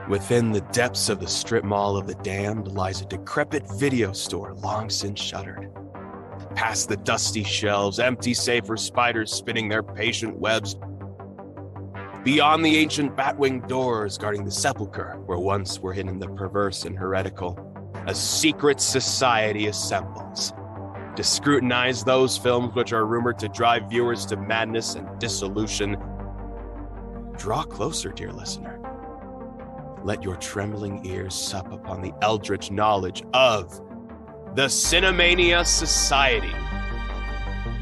Within the depths of the strip mall of the damned lies a decrepit video store long since shuttered. Past the dusty shelves, empty save for spiders spinning their patient webs. Beyond the ancient batwing doors guarding the sepulchre where once were hidden the perverse and heretical, a secret society assembles to scrutinize those films which are rumored to drive viewers to madness and dissolution. Draw closer, dear listener. Let your trembling ears sup upon the eldritch knowledge of the Cinemania Society.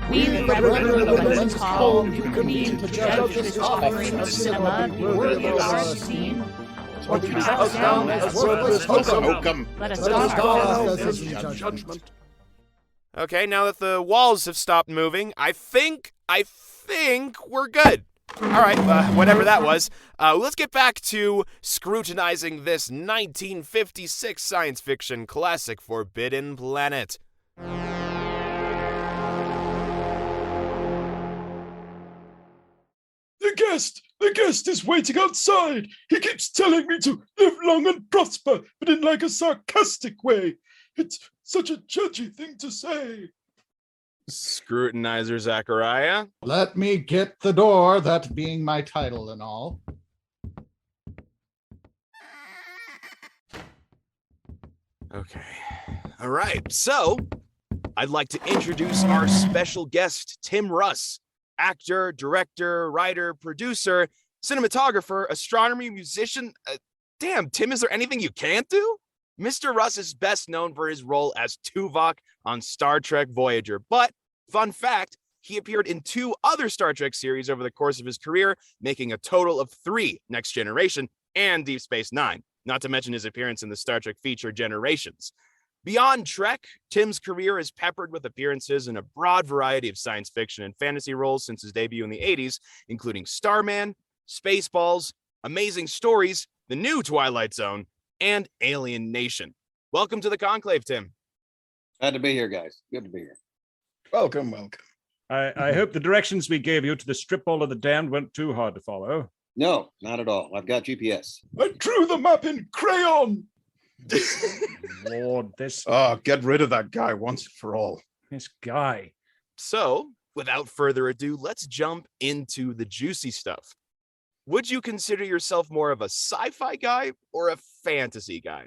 We, the brethren of the Lens Call, who convene to judge this offering of cinema, be worthy of our esteem. Or to cast down as worthless hokum. Let us not judgment. Okay, now that the walls have stopped moving, I think we're good. All right, whatever that was, let's get back to scrutinizing this 1956 science fiction classic, Forbidden Planet. The guest is waiting outside. He keeps telling me to live long and prosper, but in like a sarcastic way. It's such a judgy thing to say. Scrutinizer Zachariah. Let me get the door, that being my title and all. Okay. All right. So, I'd like to introduce our special guest, Tim Russ, actor, director, writer, producer, cinematographer, astronomy, musician. Damn, Tim, is there anything you can't do? Mr. Russ is best known for his role as Tuvok on Star Trek Voyager, but fun fact, he appeared in 2 other Star Trek series over the course of his career, making a total of 3 Next Generation and Deep Space Nine, not to mention his appearance in the Star Trek feature Generations. Beyond Trek, Tim's career is peppered with appearances in a broad variety of science fiction and fantasy roles since his debut in the 80s, including Starman, Spaceballs, Amazing Stories, The New Twilight Zone, and Alien Nation. Welcome to the Conclave, Tim. Glad to be here, guys. Good to be here. Welcome. I hope the directions we gave you to the strip mall of the damned weren't too hard to follow. No, not at all. I've got GPS. I drew the map in crayon. Lord, this Get rid of that guy once and for all. guy. So, without further ado, let's jump into the juicy stuff. Would you consider yourself more of a sci-fi guy or a fantasy guy?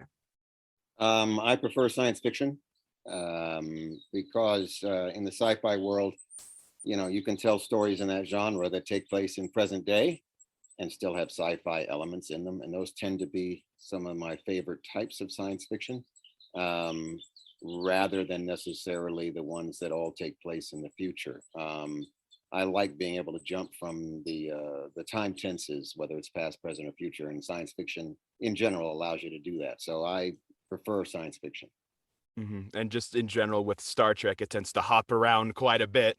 I prefer science fiction because in the sci-fi world, you can tell stories in that genre that take place in present day and still have sci-fi elements in them. And those tend to be some of my favorite types of science fiction, rather than necessarily the ones that all take place in the future. I like being able to jump from the time tenses, whether it's past, present, or future, and science fiction in general allows you to do that. So I prefer science fiction. Mm-hmm. And just in general with Star Trek, it tends to hop around quite a bit.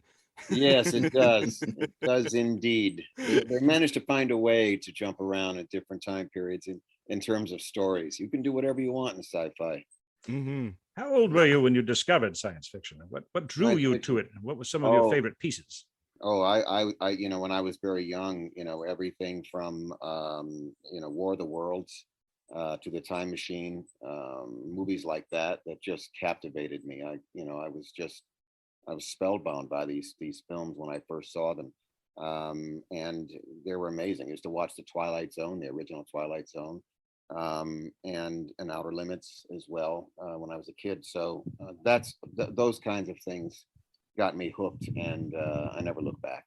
Yes, it does. It does indeed. They managed to find a way to jump around at different time periods in terms of stories. You can do whatever you want in sci-fi. Mm-hmm. How old were you when you discovered science fiction? What drew you to it? What were some of your favorite pieces? Oh, I when I was very young, everything from, War of the Worlds to The Time Machine, movies like that just captivated me. I was spellbound by these films when I first saw them. And they were amazing. I used to watch The Twilight Zone, the original Twilight Zone, and Outer Limits as well when I was a kid. So those kinds of things got me hooked, and I never looked back.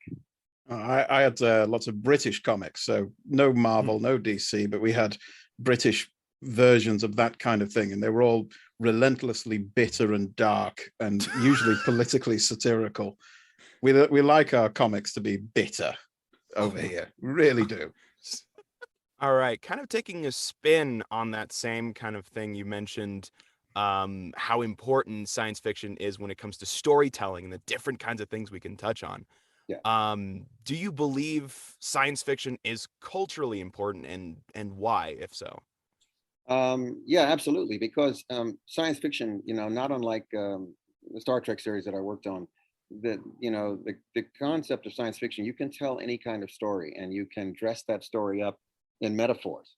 I had lots of British comics, so no Marvel, no DC, but we had British versions of that kind of thing, and they were all relentlessly bitter and dark, and usually politically satirical. We like our comics to be bitter over here, really do. All right, kind of taking a spin on that same kind of thing, you mentioned how important science fiction is when it comes to storytelling and the different kinds of things we can touch on. Yeah. Do you believe science fiction is culturally important, and why, if so? Yeah, absolutely. Because science fiction, not unlike the Star Trek series that I worked on, the concept of science fiction, you can tell any kind of story, and you can dress that story up in metaphors.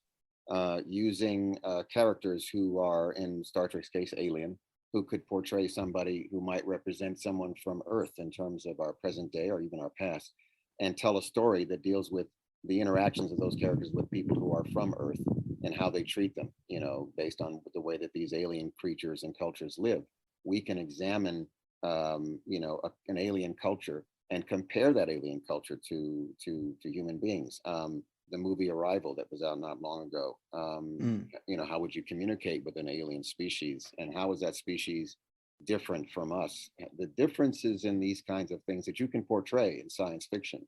using characters who are, in Star Trek's case, alien, who could portray somebody who might represent someone from Earth in terms of our present day or even our past, and tell a story that deals with the interactions of those characters with people who are from Earth and how they treat them, based on the way that these alien creatures and cultures live. We can examine, an alien culture and compare that alien culture to human beings. The movie Arrival that was out not long ago, how would you communicate with an alien species, and how is that species different from us? The differences in these kinds of things that you can portray in science fiction,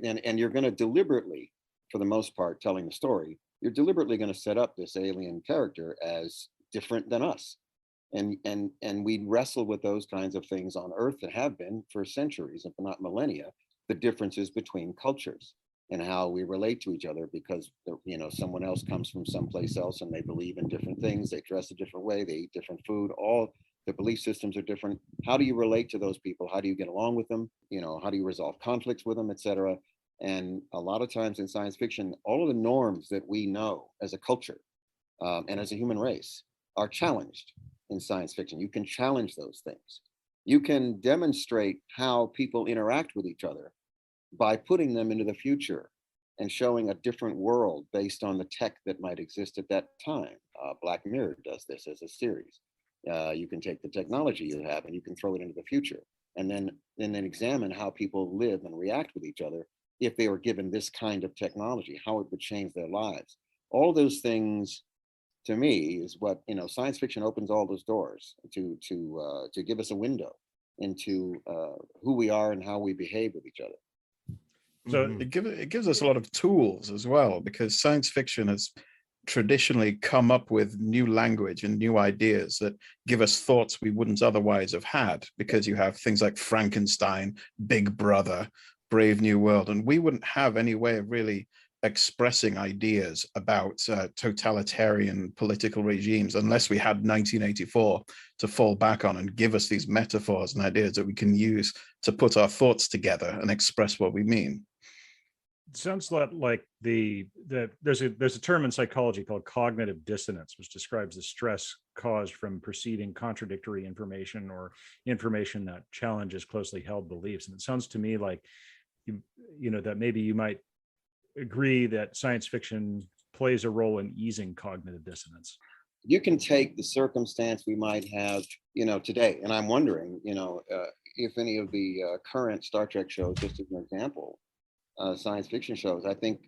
and you're going to deliberately, for the most part, telling the story, you're deliberately going to set up this alien character as different than us. And we wrestle with those kinds of things on Earth that have been for centuries, if not millennia, the differences between cultures and how we relate to each other, because someone else comes from someplace else and they believe in different things, they dress a different way, they eat different food, all the belief systems are different. How do you relate to those people? How do you get along with them? How do you resolve conflicts with them, etc.? And a lot of times in science fiction, all of the norms that we know as a culture and as a human race are challenged in science fiction. You can challenge those things. You can demonstrate how people interact with each other by putting them into the future and showing a different world based on the tech that might exist at that time. Black Mirror does this as a series. You can take the technology you have and you can throw it into the future, and then examine how people live and react with each other if they were given this kind of technology, how it would change their lives. All those things, to me, is what science fiction opens all those doors to give us a window into who we are and how we behave with each other. So it gives us a lot of tools as well, because science fiction has traditionally come up with new language and new ideas that give us thoughts we wouldn't otherwise have had, because you have things like Frankenstein, Big Brother, Brave New World, and we wouldn't have any way of really expressing ideas about totalitarian political regimes unless we had 1984 to fall back on and give us these metaphors and ideas that we can use to put our thoughts together and express what we mean. it sounds like there's a term in psychology called cognitive dissonance, which describes the stress caused from perceiving contradictory information or information that challenges closely held beliefs. And it sounds to me like that maybe you might agree that science fiction plays a role in easing cognitive dissonance. You can take the circumstance we might have, today, and I'm wondering, if any of the current Star Trek shows, just as an example, science fiction shows, I think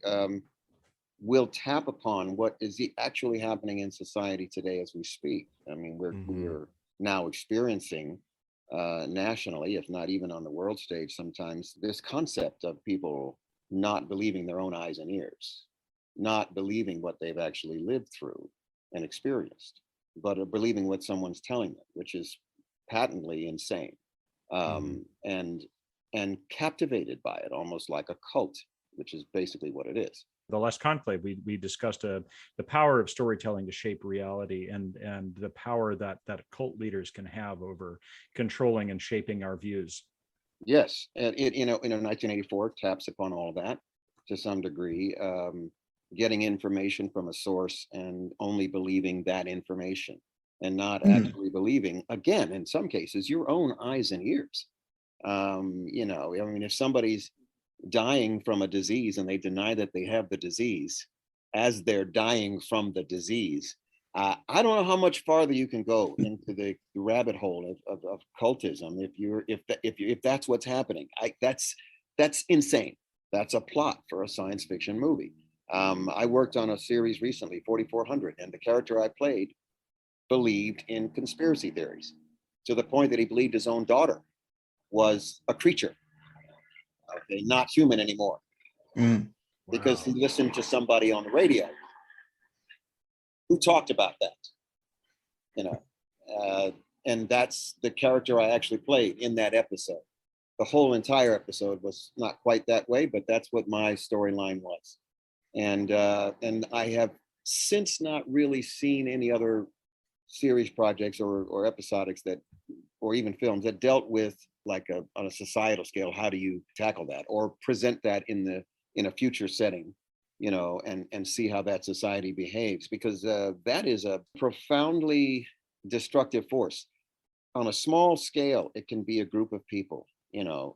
will tap upon what is actually happening in society today as we speak. I mean, we're now experiencing nationally, if not even on the world stage sometimes, this concept of people not believing their own eyes and ears, not believing what they've actually lived through and experienced, but believing what someone's telling them, which is patently insane, and captivated by it, almost like a cult, which is basically what it is. The last conclave, we discussed the power of storytelling to shape reality, and the power that cult leaders can have over controlling and shaping our views. Yes, and it 1984 taps upon all that to some degree, getting information from a source and only believing that information and not actually believing, again, in some cases, your own eyes and ears. If somebody's dying from a disease and they deny that they have the disease as they're dying from the disease, I don't know how much farther you can go into the rabbit hole of cultism if that's what's happening. That's insane. That's a plot for a science fiction movie. I worked on a series recently, 4400, and the character I played believed in conspiracy theories to the point that he believed his own daughter was a creature, okay, not human anymore, because he listened to somebody on the radio who talked about that, and that's the character I actually played in that episode. The whole entire episode was not quite that way, but that's what my storyline was. And I have since not really seen any other series projects or episodics or even films that dealt with, like, on a societal scale, how do you tackle that or present that in a future setting and see how that society behaves, because that is a profoundly destructive force. On a small scale, it can be a group of people,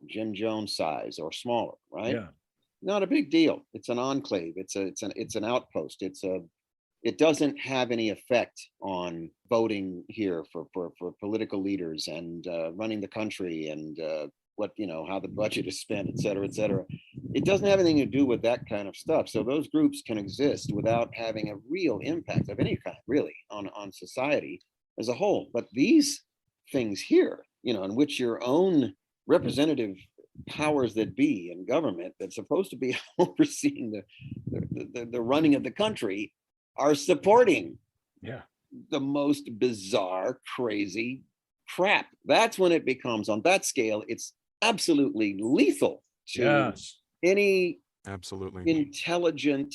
Jim Jones size or smaller, right? Yeah. Not a big deal. It's an enclave. It's an outpost. It doesn't have any effect on voting here for political leaders and running the country and how the budget is spent, et cetera, et cetera. It doesn't have anything to do with that kind of stuff. So those groups can exist without having a real impact of any kind, really, on society as a whole. But these things here, in which your own representative powers that be in government that's supposed to be overseeing the running of the country are supporting the most bizarre, crazy crap. That's when it becomes, on that scale, it's absolutely lethal to any absolutely intelligent,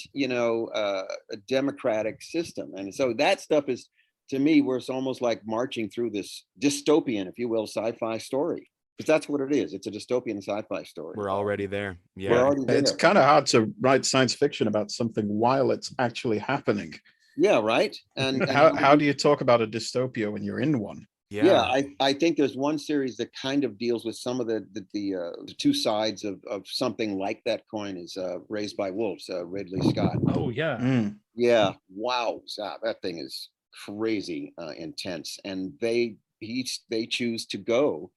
democratic system. And so that stuff is, to me, where it's almost like marching through this dystopian, if you will, sci-fi story. Because that's what it is. It's a dystopian sci-fi story. We're already there. Yeah. We're already there. It's kind of hard to write science fiction about something while it's actually happening. Yeah, right. And how do you talk about a dystopia when you're in one? Yeah, I think there's one series that kind of deals with some of the two sides of something like that coin, is Raised by Wolves, Ridley Scott. Oh yeah. Yeah. Wow. That thing is crazy intense. And they choose to go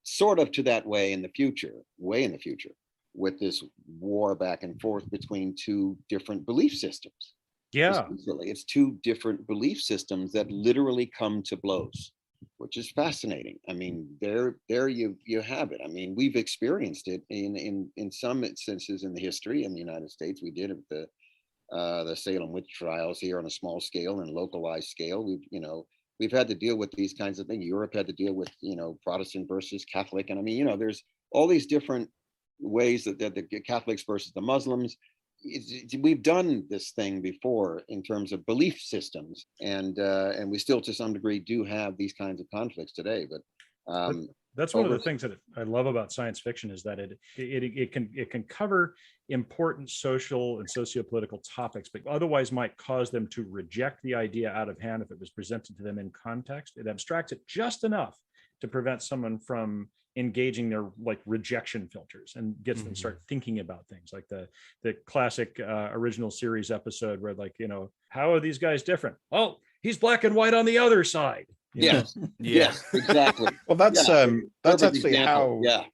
sort of to that way in the future, way in the future, with this war back and forth between two different belief systems. Yeah. It's two different belief systems that literally come to blows, which is fascinating. I mean, there you have it. I mean, we've experienced it in some instances in the history in the United States. We did it with the Salem witch trials here on a small scale and localized scale. We've had to deal with these kinds of things. Europe had to deal with, Protestant versus Catholic. And I mean, there's all these different ways that the Catholics versus the Muslims. We've done this thing before in terms of belief systems, and we still, to some degree, do have these kinds of conflicts today. But that's one of the things that I love about science fiction, is that it can cover important social and socio-political topics, but otherwise might cause them to reject the idea out of hand if it was presented to them in context. It abstracts it just enough to prevent someone from engaging their rejection filters, and gets them start thinking about things like the classic original series episode where how are these guys different? Oh, he's black and white on the other side. Yes, exactly. Well, that's actually example. how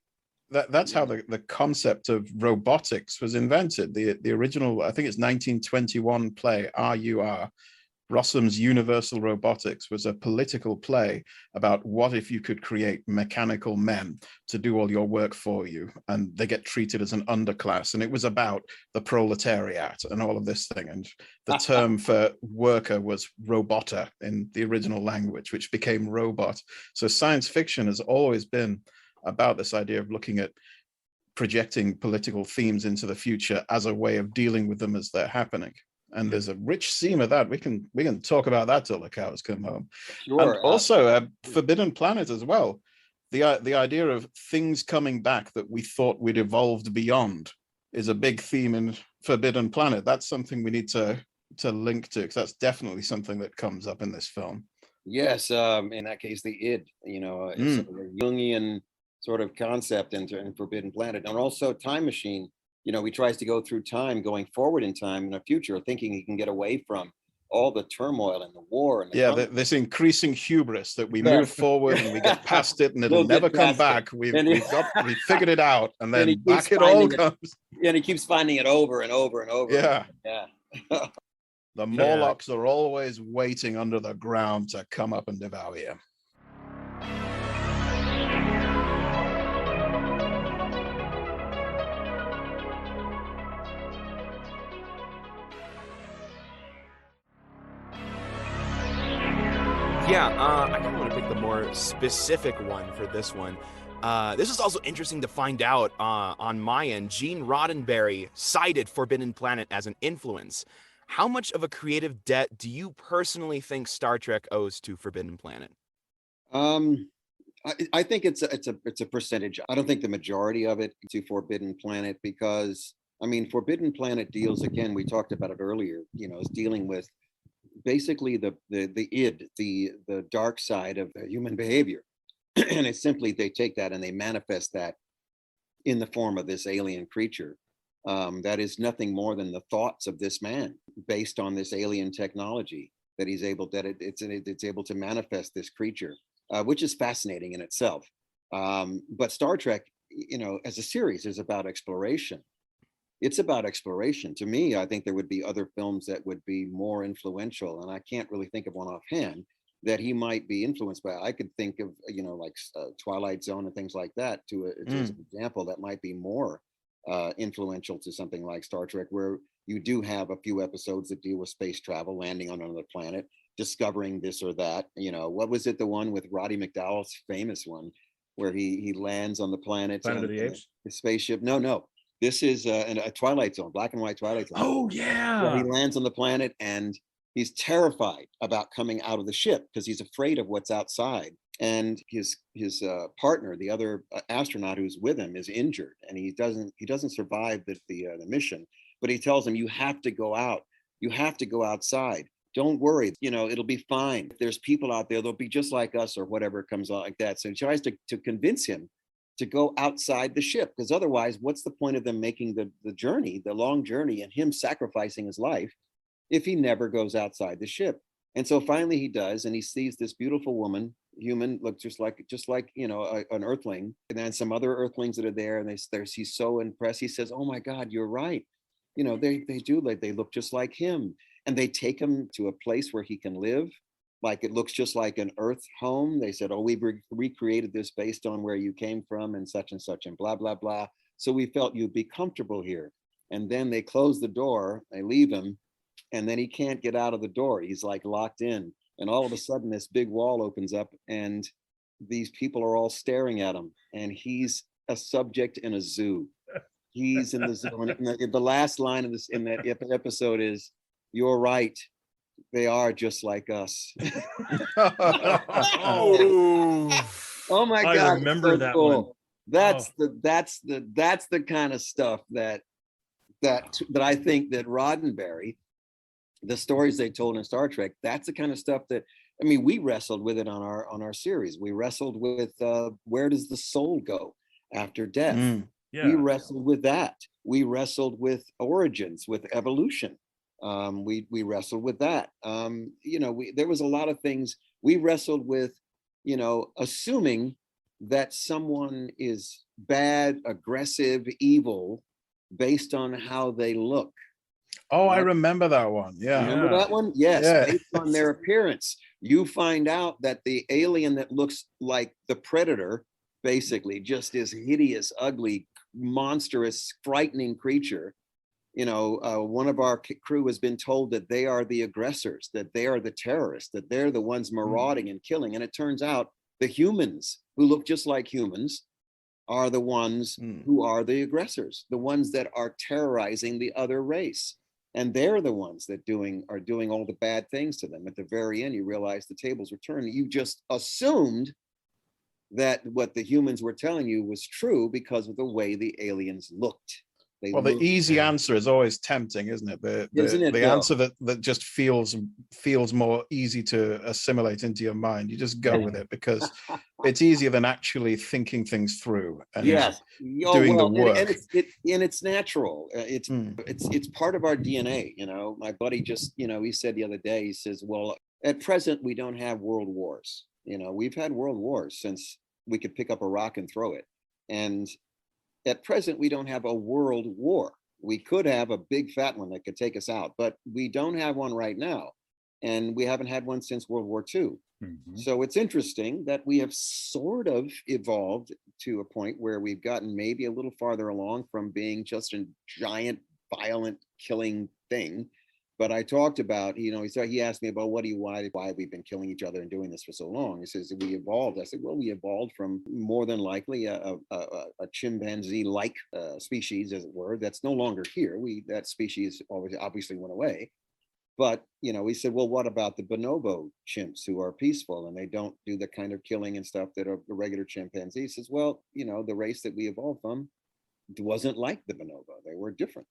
that's how the concept of robotics was invented. The original, I think it's 1921 play, RUR, Rossum's Universal Robotics, was a political play about what if you could create mechanical men to do all your work for you, and they get treated as an underclass. And it was about the proletariat and all of this thing. And the term for worker was robota in the original language, which became robot. So science fiction has always been about this idea of looking at projecting political themes into the future as a way of dealing with them as they're happening. And there's a rich seam of that. We can talk about that till the cows come home. Sure. And also Forbidden Planet as well. The idea of things coming back that we thought we'd evolved beyond is a big theme in Forbidden Planet. That's something we need to link to, because that's definitely something that comes up in this film. Yes, in that case, the id, it's sort of a Jungian sort of concept in Forbidden Planet, and also Time Machine. He tries to go through time, going forward in time in the future, thinking he can get away from all the turmoil and the war. And this increasing hubris that we move forward and we get past it and it'll never come back. We figured it out, and then back it all comes. And he keeps finding it over and over and over. Yeah. Yeah. The Morlocks are always waiting under the ground to come up and devour you. Yeah, I kind of want to pick the more specific one for this one. This is also interesting to find out on my end. Gene Roddenberry cited Forbidden Planet as an influence. How much of a creative debt do you personally think Star Trek owes to Forbidden Planet? I think it's a percentage. I don't think the majority of it to Forbidden Planet, because I mean, Forbidden Planet deals, again, we talked about it earlier, is dealing with basically the id, the dark side of human behavior. And it's simply, they take that and they manifest that in the form of this alien creature. That is nothing more than the thoughts of this man based on this alien technology that he's able, it's able to manifest this creature, which is fascinating in itself. But Star Trek, as a series, is about exploration. It's about exploration. To me, I think there would be other films that would be more influential, and I can't really think of one offhand that he might be influenced by. I could think of, like Twilight Zone and things like that as an example that might be more influential to something like Star Trek, where you do have a few episodes that deal with space travel, landing on another planet, discovering this or that. What was it, the one with Roddy McDowall's famous one, where he lands on the planet of the Apes? The spaceship. No. This is a Twilight Zone, black and white Twilight Zone. Oh, yeah. Where he lands on the planet and he's terrified about coming out of the ship because he's afraid of what's outside. And his partner, the other astronaut who's with him, is injured, and he doesn't survive the mission. But he tells him, "You have to go out. You have to go outside. Don't worry. It'll be fine. There's people out there. They'll be just like us," or whatever comes out like that. So he tries to convince him to go outside the ship, because otherwise, what's the point of them making the journey, the long journey, and him sacrificing his life if he never goes outside the ship? And so finally he does, and he sees this beautiful woman, human, look just like an earthling, and then some other earthlings that are there, and he's so impressed. He says, "Oh my God, you're right. They do, like, they look just like him." And they take him to a place where he can live. Like, it looks just like an Earth home. They said, "Oh, we recreated this based on where you came from and such and blah, blah, blah. So we felt you'd be comfortable here." And then they close the door, they leave him, and then he can't get out of the door. He's like locked in. And all of a sudden this big wall opens up and these people are all staring at him. And he's a subject in a zoo. He's in the zoo. And the last line of this in that episode is, "You're right. They are just like us." Oh my God! I remember that cool. one. That's the kind of stuff that I think that Roddenberry, the stories they told in Star Trek, that's the kind of stuff that, I mean, we wrestled with it on our series. We wrestled with where does the soul go after death? Yeah. We wrestled with that. We wrestled with origins, with evolution. We wrestled with that. There was a lot of things we wrestled with, assuming that someone is bad, aggressive, evil based on how they look. Oh, I remember that one. Yeah. Remember that one? Yes. Yeah. Based on their appearance. You find out that the alien that looks like the Predator, basically just this hideous, ugly, monstrous, frightening creature. One of our crew has been told that they are the aggressors, that they are the terrorists, that they're the ones marauding and killing. And it turns out the humans who look just like humans are the ones who are the aggressors, the ones that are terrorizing the other race. And they're the ones that are doing all the bad things to them. At the very end, you realize the tables were turned. You just assumed that what the humans were telling you was true because of the way the aliens looked. The easy answer is always tempting, isn't it? The answer that just feels more easy to assimilate into your mind. You just go with it because it's easier than actually thinking things through and doing the work. And it's natural. It's part of our DNA. My buddy just, he said the other day, he says, "Well, at present we don't have world wars. We've had world wars since we could pick up a rock and throw it. And at present, we don't have a world war. We could have a big fat one that could take us out, but we don't have one right now. And we haven't had one since World War II. So it's interesting that we have sort of evolved to a point where we've gotten maybe a little farther along from being just a giant, violent, killing thing. But I talked about, he asked me about why have we been killing each other and doing this for so long? He says, we evolved. I said, well, we evolved from more than likely a chimpanzee-like species, as it were, that's no longer here. That species obviously went away. But, we said, well, what about the bonobo chimps who are peaceful and they don't do the kind of killing and stuff that a regular chimpanzee? He says, well, the race that we evolved from wasn't like the bonobo. They were different.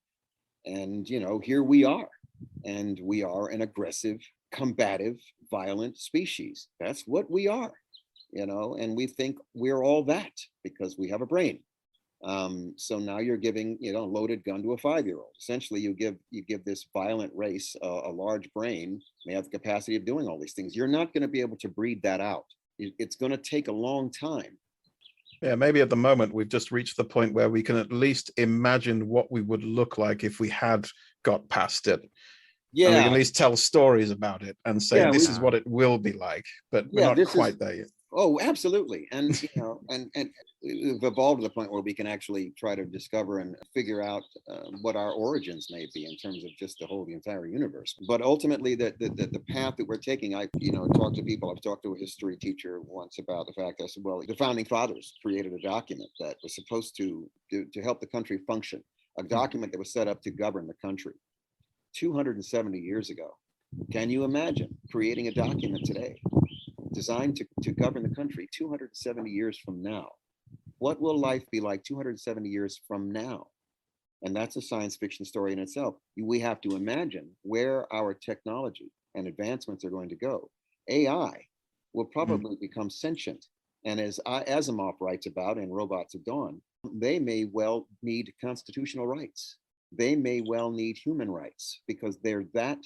And, you know, here we are. And we are an aggressive, combative, violent species. That's what we are, you know, and we think we're all that because we have a brain. So now you're giving, you know, a loaded gun to a 5-year-old. Essentially, you give this violent race a large brain. They have the capacity of doing all these things. You're not going to be able to breed that out. It's going to take a long time. Yeah, maybe at the moment we've just reached the point where we can at least imagine what we would look like if we had got past it. Yeah, and we can at least tell stories about it and say, Yeah, this is what it will be like, but we're Yeah, not this quite is- there yet. Oh, absolutely. And, you know, and we've evolved to the point where we can actually try to discover and figure out what our origins may be in terms of just the entire universe. But ultimately, the path that we're taking, I, you know, talk to people. I've talked to a history teacher once about the fact, I said, well, the founding fathers created a document that was supposed to help the country function, a document that was set up to govern the country 270 years ago. Can you imagine creating a document today designed to govern the country 270 years from now? What will life be like 270 years from now? And that's a science fiction story in itself. We have to imagine where our technology and advancements are going to go. AI will probably become sentient. And as Asimov writes about in Robots of Dawn, they may well need constitutional rights. They may well need human rights because they're that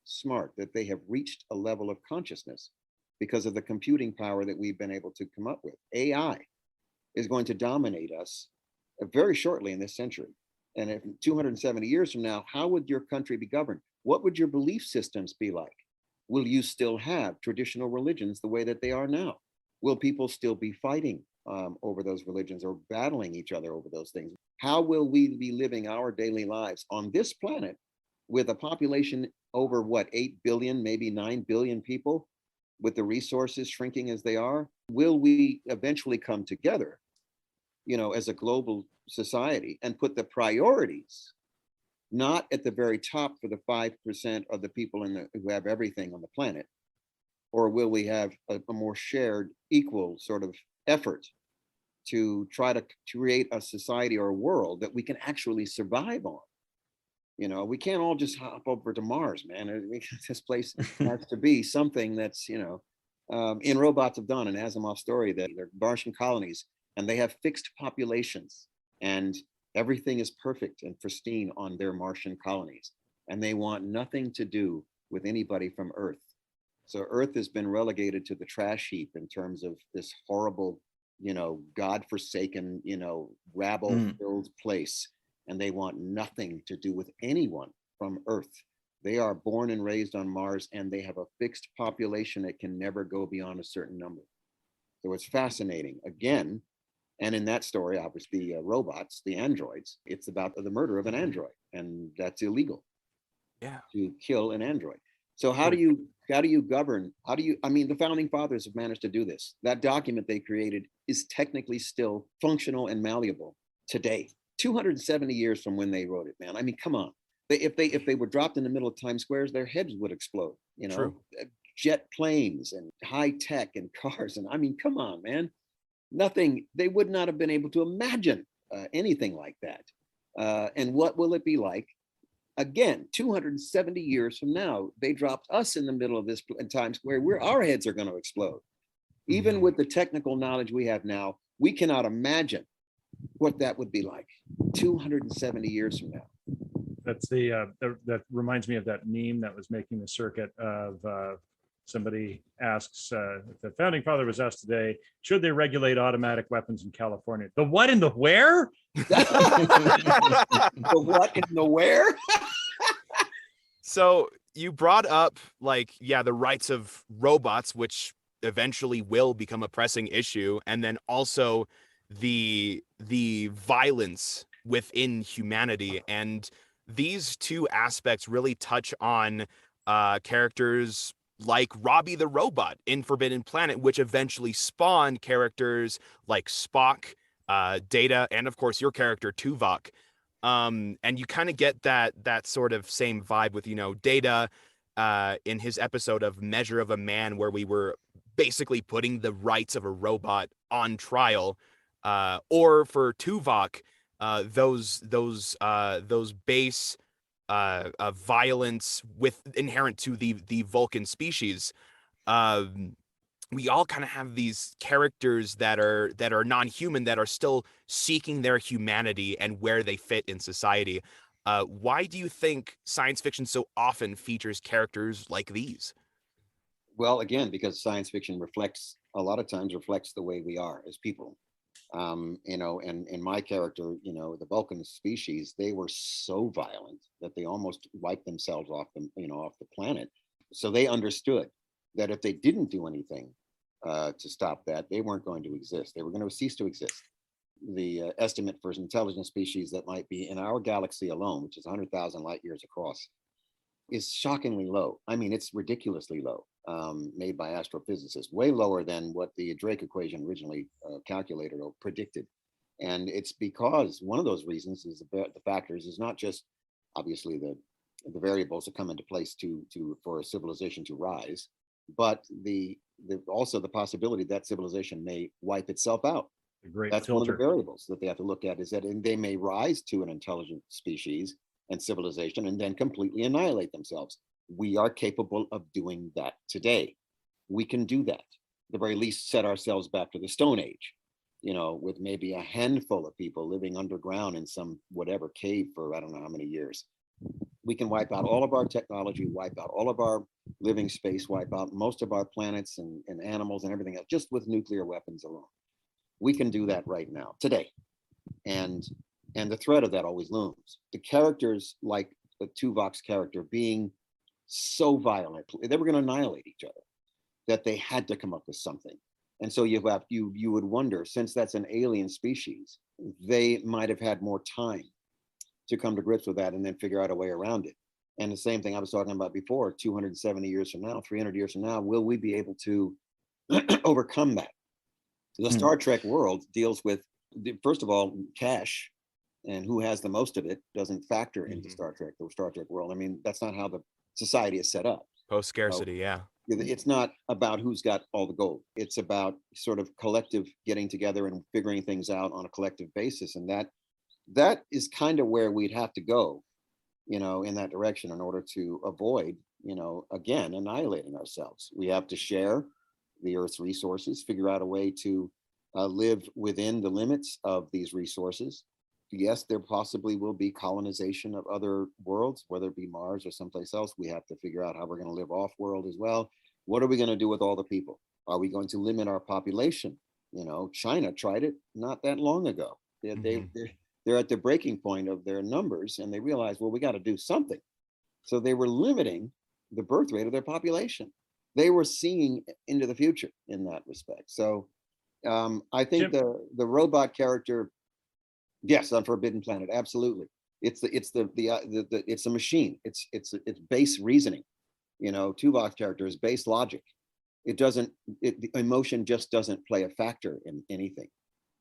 smart that they have reached a level of consciousness because of the computing power that we've been able to come up with. AI is going to dominate us very shortly in this century. And if 270 years from now, how would your country be governed? What would your belief systems be like? Will you still have traditional religions the way that they are now? Will people still be fighting over those religions or battling each other over those things? How will we be living our daily lives on this planet with a population over 8 billion, maybe 9 billion people, with the resources shrinking as they are? Will we eventually come together, you know, as a global society and put the priorities not at the very top for the 5% of the people who have everything on the planet? Or will we have a more shared, equal sort of effort to try to create a society or a world that we can actually survive on? You know, we can't all just hop over to Mars, man. This place has to be something that's, you know, in Robots of Dawn, an Asimov story, that they're Martian colonies and they have fixed populations and everything is perfect and pristine on their Martian colonies. And they want nothing to do with anybody from Earth. So Earth has been relegated to the trash heap in terms of this horrible, you know, godforsaken, you know, rabble-filled place. And they want nothing to do with anyone from Earth. They are born and raised on Mars, and they have a fixed population that can never go beyond a certain number. So it's fascinating. Again, and in that story, obviously, robots, the androids, it's about the murder of an android, and that's illegal. Yeah. To kill an android. So how do you govern? I mean, the founding fathers have managed to do this. That document they created is technically still functional and malleable today. 270 years from when they wrote it, man. I mean, come on. If they were dropped in the middle of Times Squares, their heads would explode. You know, True. Jet planes and high tech and cars, and I mean, come on, man. Nothing. They would not have been able to imagine anything like that. And what will it be like? Again, 270 years from now, they dropped us in the middle of this in Times Square, where our heads are going to explode. Even with the technical knowledge we have now, we cannot imagine what that would be like 270 years from now. That's that reminds me of that meme that was making the circuit of somebody asks, if the founding father was asked today, should they regulate automatic weapons in California? The what and the where? The what and the where? So you brought up the rights of robots, which eventually will become a pressing issue, and then also the violence within humanity. And these two aspects really touch on characters like Robbie the Robot in Forbidden Planet, which eventually spawned characters like Spock, Data, and of course your character Tuvok. And you kind of get that sort of same vibe with, you know, Data in his episode of Measure of a Man, where we were basically putting the rights of a robot on trial, or for Tuvok, those base violence with inherent to the Vulcan species. We all kind of have these characters that are non-human, that are still seeking their humanity and where they fit in society. Why do you think science fiction so often features characters like these? Well, again, because science fiction reflects, a lot of times reflects the way we are as people. You know, and in my character, you know, the Vulcan species, they were so violent that they almost wiped themselves off the, you know, off the planet. So they understood that if they didn't do anything to stop that, they weren't going to exist. They were going to cease to exist. The estimate for intelligent species that might be in our galaxy alone, which is 100,000 light years across, is shockingly low. I mean, it's ridiculously low, made by astrophysicists, way lower than what the Drake equation originally calculated or predicted. And it's because one of those reasons is the factors is not just obviously the variables that come into place for a civilization to rise, but also the possibility that civilization may wipe itself out. That's filter. One of the variables that they have to look at, is that they may rise to an intelligent species and civilization and then completely annihilate themselves. We are capable of doing that today. We can do that. At the very least, set ourselves back to the Stone Age, you know, with maybe a handful of people living underground in some whatever cave for I don't know how many years. We can wipe out all of our technology, wipe out all of our living space, wipe out most of our planets and animals and everything else, just with nuclear weapons alone. We can do that right now, today. And the threat of that always looms. The characters, like the Tuvok's character, being so violent, they were going to annihilate each other, that they had to come up with something. And so you would wonder, since that's an alien species, they might have had more time to come to grips with that and then figure out a way around it. And the same thing I was talking about before, 270 years from now, 300 years from now, will we be able to overcome that? The Star Trek world deals with, first of all, cash, and who has the most of it doesn't factor into the Star Trek world. I mean, that's not how the society is set up. Post scarcity, yeah. It's not about who's got all the gold. It's about sort of collective getting together and figuring things out on a collective basis, and that is kind of where we'd have to go, you know, in that direction in order to avoid, you know, again, annihilating ourselves. We have to share the Earth's resources, figure out a way to live within the limits of these resources. Yes, there possibly will be colonization of other worlds, whether it be Mars or someplace else. We have to figure out how we're going to live off world as well. What are we going to do with all the people? Are we going to limit our population? You know, China tried it not that long ago. They're at the breaking point of their numbers, and they realized, well, we got to do something. So they were limiting the birth rate of their population. They were seeing into the future in that respect. So I think the robot character, yes, on Forbidden Planet, absolutely. It's a machine. It's base reasoning. You know, Tuvok's character is base logic. The emotion just doesn't play a factor in anything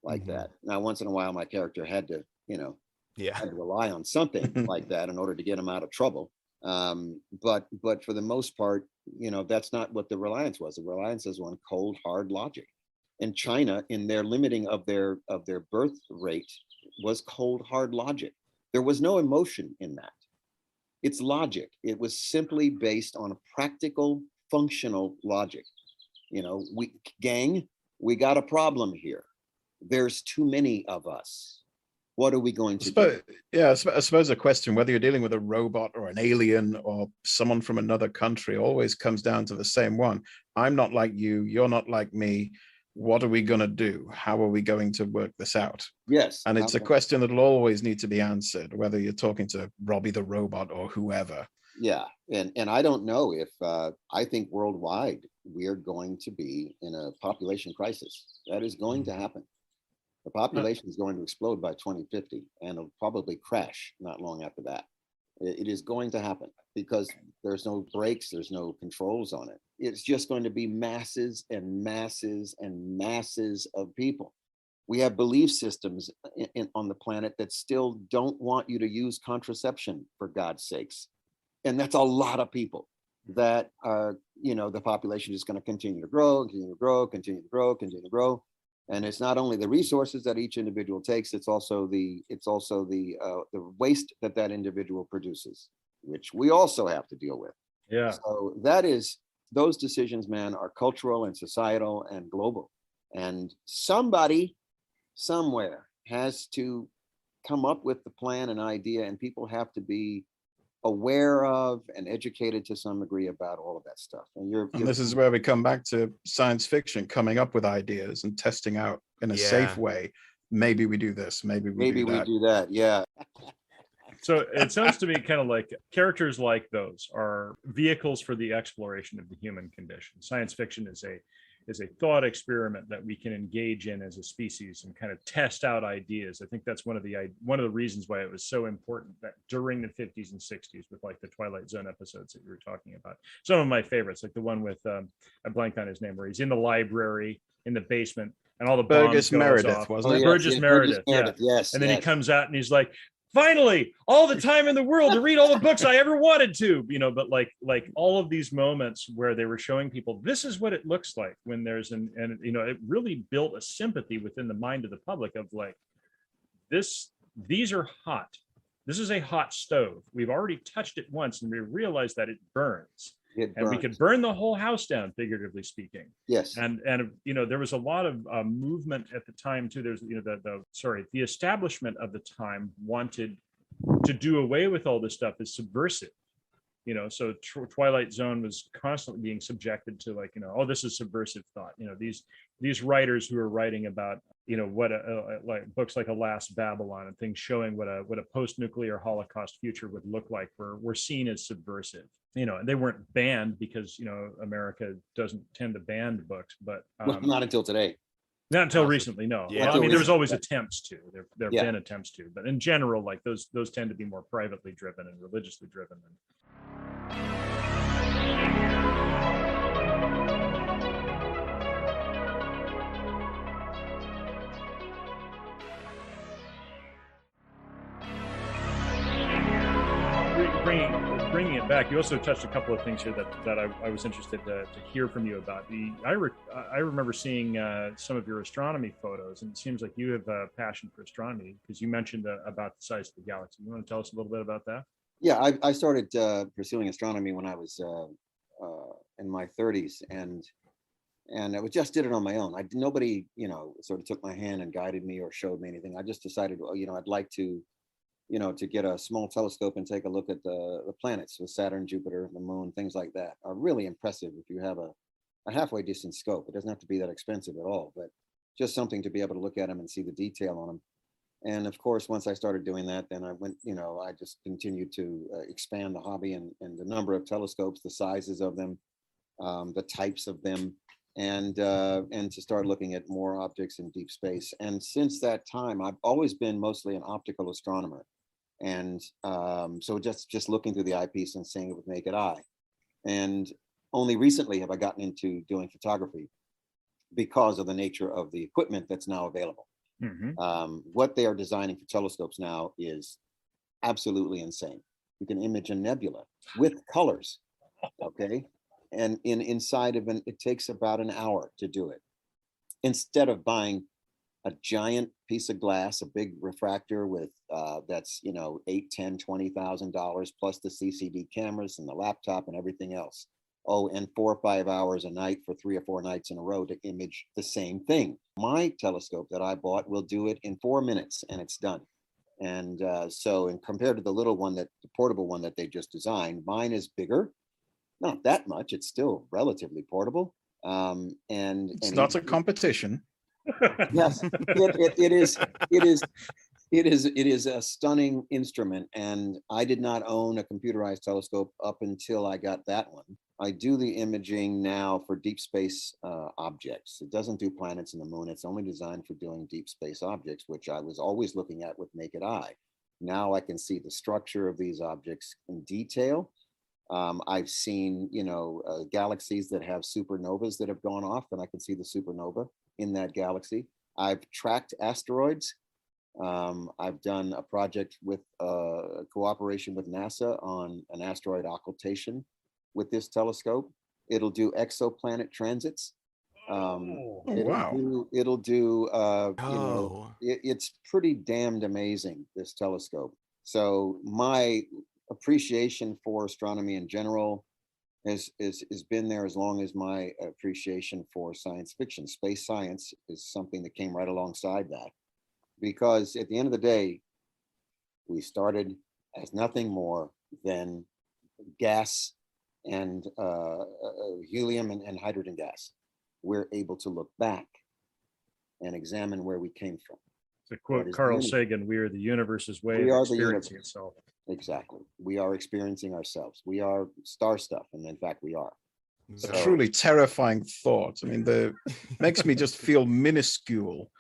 like that. Now, once in a while, my character had to, you know, had to rely on something like that in order to get him out of trouble. But for the most part, you know, that's not what the reliance was. The reliance is on cold, hard logic. And China, in their limiting of their birth rate, was cold, hard logic. There was no emotion in that. It's logic. It was simply based on a practical, functional logic. You know, we got a problem here. There's too many of us. What are we going to do? Yeah, I suppose the question, whether you're dealing with a robot or an alien or someone from another country, always comes down to the same one. I'm not like you. You're not like me. What are we going to do? How are we going to work this out? Yes. And it's a question that'll always need to be answered, whether you're talking to Robbie the robot or whoever. Yeah. And I don't know if, I think worldwide, we are going to be in a population crisis. That is going to happen. The population is going to explode by 2050, and it'll probably crash not long after that. It is going to happen because there's no brakes, there's no controls on it. It's just going to be masses and masses and masses of people. We have belief systems on the planet that still don't want you to use contraception, for God's sakes. And that's a lot of people that are, you know, the population is going to continue to grow, continue to grow, continue to grow, continue to grow. And it's not only the resources that each individual takes, it's also the waste that individual produces, which we also have to deal with. Yeah. So those decisions, man, are cultural and societal and global. And somebody somewhere has to come up with the plan and idea, and people have to be aware of and educated to some degree about all of that stuff. And this is where we come back to science fiction, coming up with ideas and testing out in a safe way. Maybe we do this, maybe we do that. Yeah. So it sounds to me kind of like characters like those are vehicles for the exploration of the human condition. Science fiction is a thought experiment that we can engage in as a species and kind of test out ideas. I think that's one of the reasons why it was so important that during the 50s and 60s, with like the Twilight Zone episodes that you were talking about, some of my favorites, like the one with I blanked on his name, where he's in the library in the basement and all the Burgess bombs Meredith, off. wasn't it? Burgess Meredith, yeah. Yes. And then he comes out and he's like, finally, all the time in the world to read all the books I ever wanted to, but like all of these moments where they were showing people, this is what it looks like when there's it really built a sympathy within the mind of the public of like, these are hot. This is a hot stove. We've already touched it once and we realize that it burns. And we could burn the whole house down, figuratively speaking. Yes. And there was a lot of movement at the time too. There's the establishment of the time wanted to do away with all this stuff as subversive. So Twilight Zone was constantly being subjected to like, this is subversive thought. These writers who are writing about what like books like Alas Babylon and things showing what a post-nuclear Holocaust future would look like were seen as subversive. And they weren't banned because America doesn't tend to ban books, but not until today. Not until recently, no. Yeah. Well, I mean, there was always attempts to. There have been attempts to, but in general, like those tend to be more privately driven and religiously driven. Bringing it back, you also touched a couple of things here that I was interested to hear from you about. I remember seeing some of your astronomy photos, and it seems like you have a passion for astronomy because you mentioned about the size of the galaxy. You want to tell us a little bit about that? Yeah, I started pursuing astronomy when I was in my 30s, and I just did it on my own. Nobody, sort of took my hand and guided me or showed me anything. I just decided, I'd like to get a small telescope and take a look at the planets with Saturn, Jupiter, the moon, things like that are really impressive if you have a halfway decent scope. It doesn't have to be that expensive at all, but just something to be able to look at them and see the detail on them. And of course, once I started doing that, then I went, I just continued to expand the hobby and the number of telescopes, the sizes of them, the types of them, and to start looking at more objects in deep space. And since that time, I've always been mostly an optical astronomer. And so just looking through the eyepiece and seeing it with naked eye. And only recently have I gotten into doing photography because of the nature of the equipment that's now available. Mm-hmm. What they are designing for telescopes now is absolutely insane. You can image a nebula with colors, okay? And inside of it takes about an hour to do it. Instead of buying a giant piece of glass, a big refractor with that's $8,000, $10,000, $20,000 plus the CCD cameras and the laptop and everything else. Oh, and 4 or 5 hours a night for 3 or 4 nights in a row to image the same thing. My telescope that I bought will do it in 4 minutes and it's done. And compared to the little one, the portable one that they just designed, mine is bigger. Not that much. It's still relatively portable. And it's not a competition. Yes, it is a stunning instrument, and I did not own a computerized telescope up until I got that one. I do the imaging now for deep space objects. It doesn't do planets and the moon. It's only designed for doing deep space objects, which I was always looking at with naked eye. Now I can see the structure of these objects in detail. I've seen, galaxies that have supernovas that have gone off, and I can see the supernova in that galaxy. I've tracked asteroids. I've done a project with cooperation with NASA on an asteroid occultation with this telescope. It'll do exoplanet transits. Wow. It'll do. Oh. It's pretty damned amazing, this telescope. So my appreciation for astronomy in general has been there as long as my appreciation for science fiction. Space science is something that came right alongside that, because at the end of the day, we started as nothing more than gas and helium and hydrogen gas. We're able to look back and examine where we came from. To quote Carl Sagan, we are the universe's way We of are the experiencing universe. itself. Exactly. We are experiencing ourselves. We are star stuff. And in fact, we are. A truly terrifying thought. I mean, makes me just feel minuscule.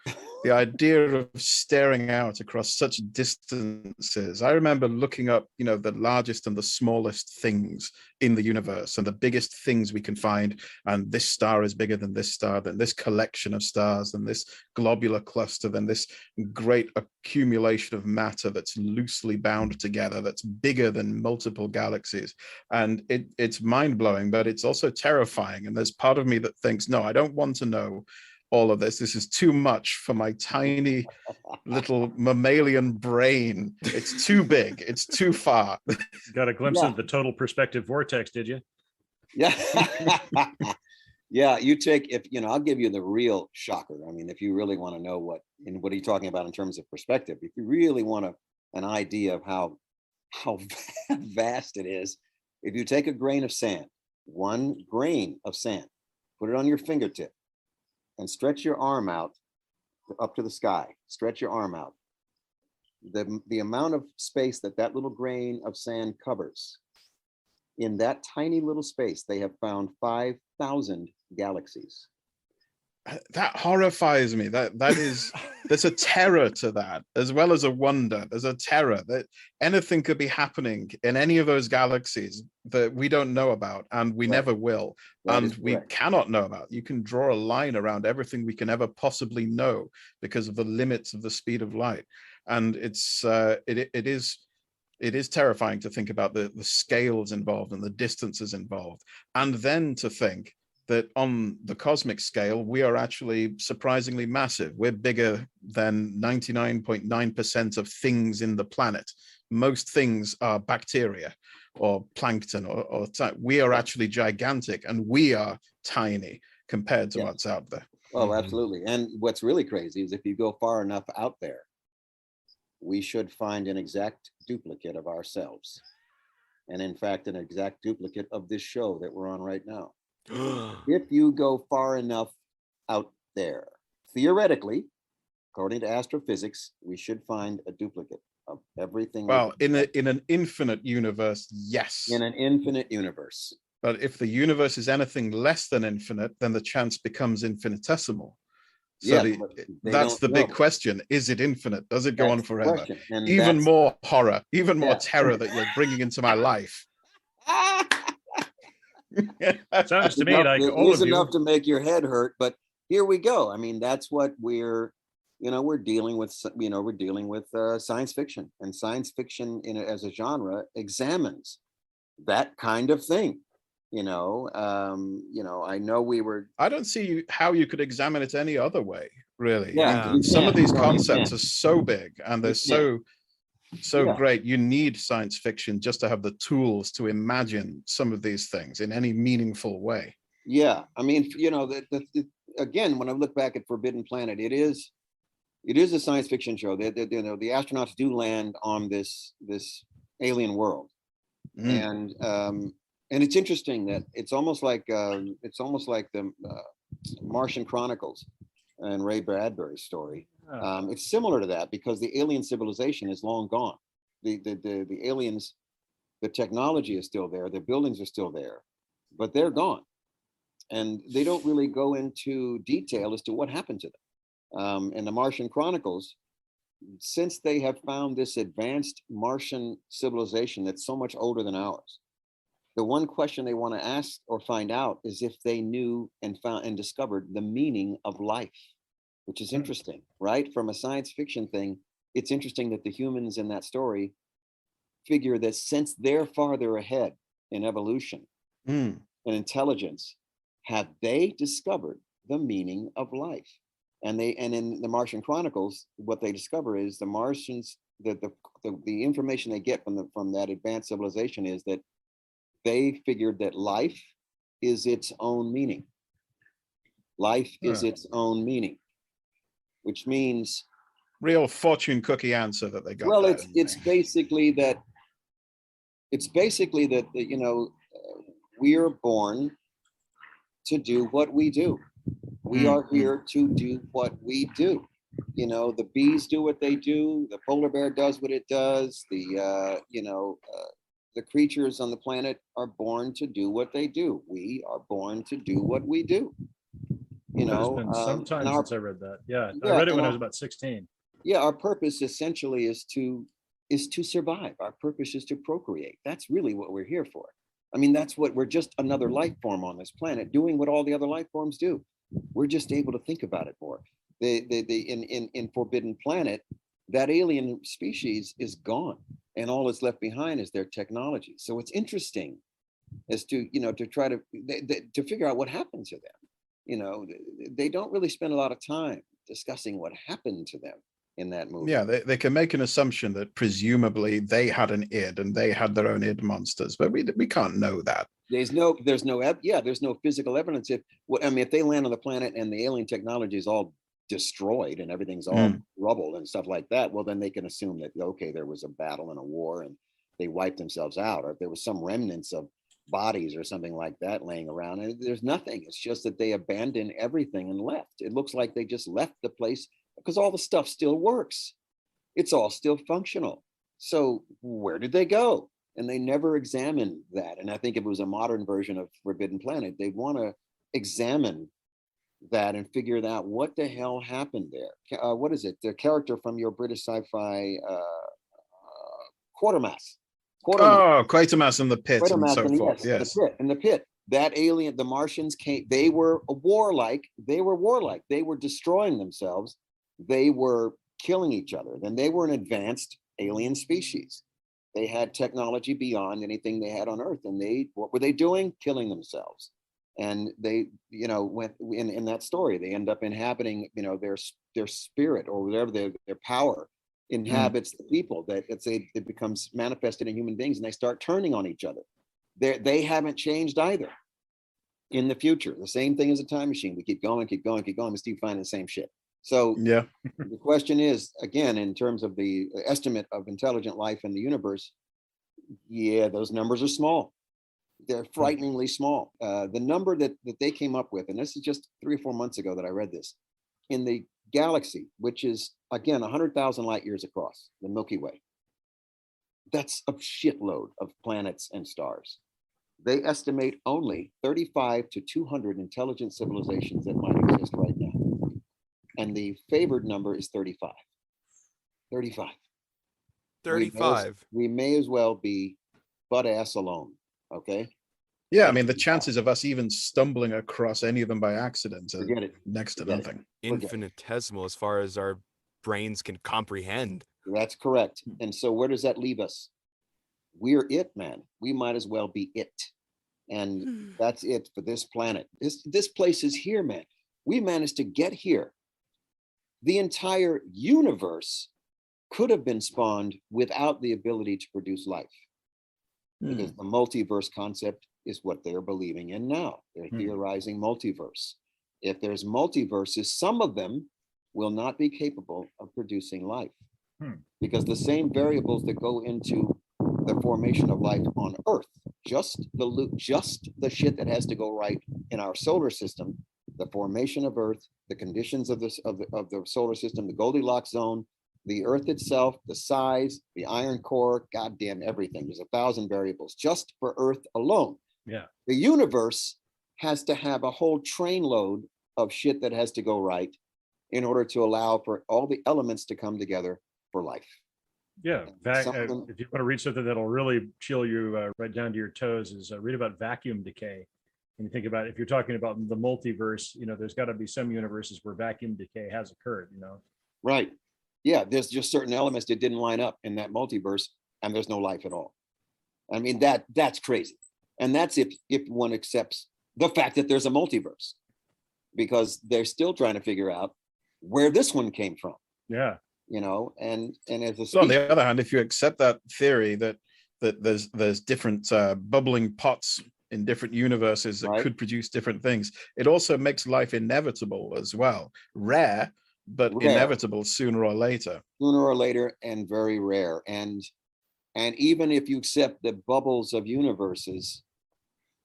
The idea of staring out across such distances. I remember looking up, the largest and the smallest things in the universe and the biggest things we can find. And this star is bigger than this star, than this collection of stars, than this globular cluster, than this great accumulation of matter that's loosely bound together, that's bigger than multiple galaxies. And it's mind-blowing, but it's also terrifying. And there's part of me that thinks, no, I don't want to know all of this. This is too much for my tiny little mammalian brain. It's too big. It's too far. Got a glimpse of the total perspective vortex, did you? Yeah. Yeah, I'll give you the real shocker. I mean, if you really want to know what are you talking about in terms of perspective, if you really want an idea of how vast it is, if you take a grain of sand, one grain of sand, put it on your fingertip, and stretch your arm out up to the sky. Stretch your arm out. The amount of space that little grain of sand covers, in that tiny little space, they have found 5,000 galaxies. That horrifies me. There's a terror to that, as well as a wonder. There's a terror that anything could be happening in any of those galaxies that we don't know about, and we never will, and we cannot know about. You can draw a line around everything we can ever possibly know because of the limits of the speed of light, and it is terrifying to think about the scales involved and the distances involved, and then to think that on the cosmic scale, we are actually surprisingly massive. We're bigger than 99.9% of things in the planet. Most things are bacteria or plankton, or we are actually gigantic, and we are tiny compared to what's out there. Oh, absolutely. And what's really crazy is if you go far enough out there, we should find an exact duplicate of ourselves. And in fact, an exact duplicate of this show that we're on right now. If you go far enough out there, theoretically, according to astrophysics, we should find a duplicate of everything. Well, in an infinite universe, yes. In an infinite universe. But if the universe is anything less than infinite, then the chance becomes infinitesimal. So that's the big question. Is it infinite? Does it go on forever? Even more horror, even more terror that you're bringing into my life. Sounds to me like it all is of you. Enough to make your head hurt, but here we go. I mean, that's what we're dealing with. We're dealing with science fiction, and science fiction as a genre examines that kind of thing. I know I don't see how you could examine it any other way, really. Yeah, I mean, some of these concepts are so big and they're so great. You need science fiction just to have the tools to imagine some of these things in any meaningful way. Yeah, I mean, again, when I look back at Forbidden Planet, it is a science fiction show. The astronauts do land on this alien world, and it's interesting that it's almost like the Martian Chronicles and Ray Bradbury's story. It's similar to that because the alien civilization is long gone. The aliens, the technology is still there, the buildings are still there, but they're gone, and they don't really go into detail as to what happened to them. In the Martian Chronicles, since they have found this advanced Martian civilization that's so much older than ours, the one question they want to ask or find out is if they knew and found and discovered the meaning of life, which is interesting, right? From a science fiction thing, it's interesting that the humans in that story figure that since they're farther ahead in evolution and intelligence, have they discovered the meaning of life. And in the Martian Chronicles, what they discover is the Martians, the information they get from that advanced civilization is that they figured that life is its own meaning. Life is its own meaning, which means real fortune cookie answer that they got. Well, there, it's basically that you know, we are born to do what we do. We are here to do what we do. You know, the bees do what they do. The polar bear does what it does. The creatures on the planet are born to do what they do. We are born to do what we do. You know, it's been some time since I read that. Yeah, I Yeah, read it when and I was about 16. Yeah, our purpose essentially is to survive. Our purpose is to procreate. That's really what we're here for. I mean, that's what we're just another life form on this planet doing what all the other life forms do. We're just able to think about it more. In Forbidden Planet, that alien species is gone, and all that's left behind is their technology. So it's interesting as to, you know, to try to figure out what happened to them. You know, they don't really spend a lot of time discussing what happened to them in that movie. Yeah, they can make an assumption that presumably they had an id and they had their own id monsters, but we can't know that. There's no physical evidence. If they land on the planet and the alien technology is all destroyed and everything's all rubble and stuff like that, well, then they can assume that, okay, there was a battle and a war and they wiped themselves out, or if there was some remnants of bodies or something like that laying around, and there's nothing. It's just that they abandoned everything and left. It looks like they just left the place because all the stuff still works. It's all still functional. So where did they go? And they never examined that. And I think if it was a modern version of Forbidden Planet, they'd want to examine that and figure out what the hell happened there. What is it? The character from your British sci-fi, Quatermass. Oh, Quatermass and the Pit and Quatermass so and forth. Yes. The pit. That alien, the Martians came, they were warlike. They were destroying themselves. They were killing each other. Then they were an advanced alien species. They had technology beyond anything they had on Earth. And what were they doing? Killing themselves. And they, you know, went in that story, they end up inhabiting, you know, their spirit or whatever, their power inhabits the people, that it becomes manifested in human beings, and they start turning on each other. They haven't changed either in the future. The same thing as a time machine. We keep going, we still finding the same shit. So yeah, the question is, again, in terms of the estimate of intelligent life in the universe, yeah, those numbers are small. They're frighteningly small. The number that they came up with, and this is just 3 or 4 months ago that I read this, in the galaxy, which is, again, 100,000 light years across, the Milky Way. That's a shitload of planets and stars. They estimate only 35 to 200 intelligent civilizations that might exist right now. And the favored number is 35. 35. 35. We may as well be butt ass alone. Okay. Yeah, I mean, the chances of us even stumbling across any of them by accident are next to nothing. Infinitesimal as far as our brains can comprehend. That's correct. And so where does that leave us? We're it, man. We might as well be it. And that's it for this planet. This place is here, man. We managed to get here. The entire universe could have been spawned without the ability to produce life. Because the multiverse concept is what they're believing in now. They're theorizing multiverse. If there's multiverses, some of them will not be capable of producing life. Because the same variables that go into the formation of life on Earth, just the shit that has to go right in our solar system, the formation of Earth, the conditions of the solar system, the Goldilocks zone, the Earth itself, the size, the iron core, goddamn everything. There's 1,000 variables just for Earth alone. Yeah. The universe has to have a whole trainload of shit that has to go right in order to allow for all the elements to come together for life. Yeah. If you want to read something that'll really chill you right down to your toes, is read about vacuum decay. And you think about it, if you're talking about the multiverse, you know, there's got to be some universes where vacuum decay has occurred, you know? Right. Yeah, there's just certain elements that didn't line up in that multiverse, and there's no life at all. I mean, that's crazy. And that's if one accepts the fact that there's a multiverse. because they're still trying to figure out where this one came from. Yeah. You know, and as a So on species, the other hand, if you accept that theory that there's different bubbling pots in different universes that Right. could produce different things, it also makes life inevitable as well. Rare, but Rare. inevitable sooner or later. sooner or later, and very rare. And even if you accept the bubbles of universes,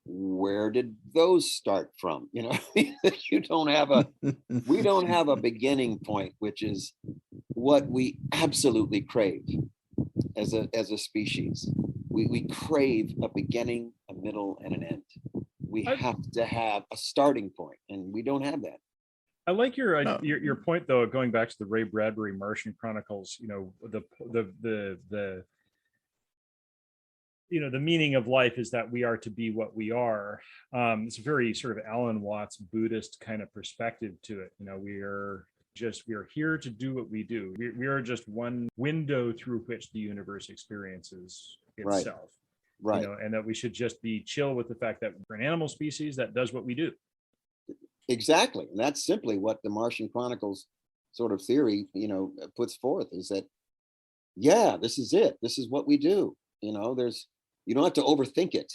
where did those start from? You know, you don't have a we don't have a beginning point, which is what we absolutely crave as a species. We crave a beginning, a middle, and an end. We have to have a starting point, and we don't have that. I like your No. your point though, going back to the Ray Bradbury Martian Chronicles. You know, the you know, the meaning of life is that we are to be what we are. It's a very sort of Alan Watts Buddhist kind of perspective to it. You know, we are here to do what we do. We are just one window through which the universe experiences itself. Right. You know, and that we should just be chill with the fact that we're an animal species that does what we do. Exactly. And that's simply what the Martian Chronicles sort of theory, you know, puts forth, is that, yeah, this is it. This is what we do. You know, you don't have to overthink it.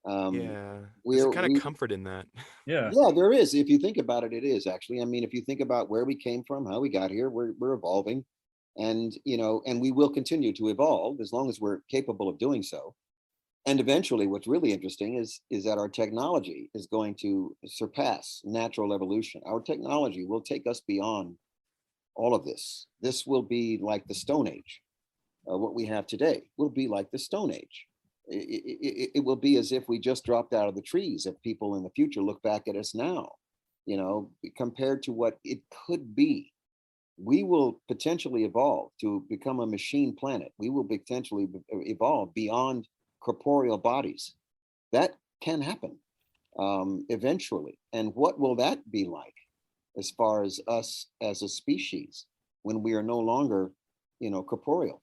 There's a kind of comfort in that. Yeah. Yeah, there is. If you think about it, it is actually. I mean, if you think about where we came from, how we got here, we're evolving, and you know, and we will continue to evolve as long as we're capable of doing so. And eventually, what's really interesting is that our technology is going to surpass natural evolution. Our technology will take us beyond all of this. This will be like the Stone Age. What we have today will be like the Stone Age. It will be as if we just dropped out of the trees. If people in the future look back at us now, you know, compared to what it could be, we will potentially evolve to become a machine planet. We will potentially evolve beyond corporeal bodies. That can happen eventually. And what will that be like as far as us as a species when we are no longer, you know, corporeal?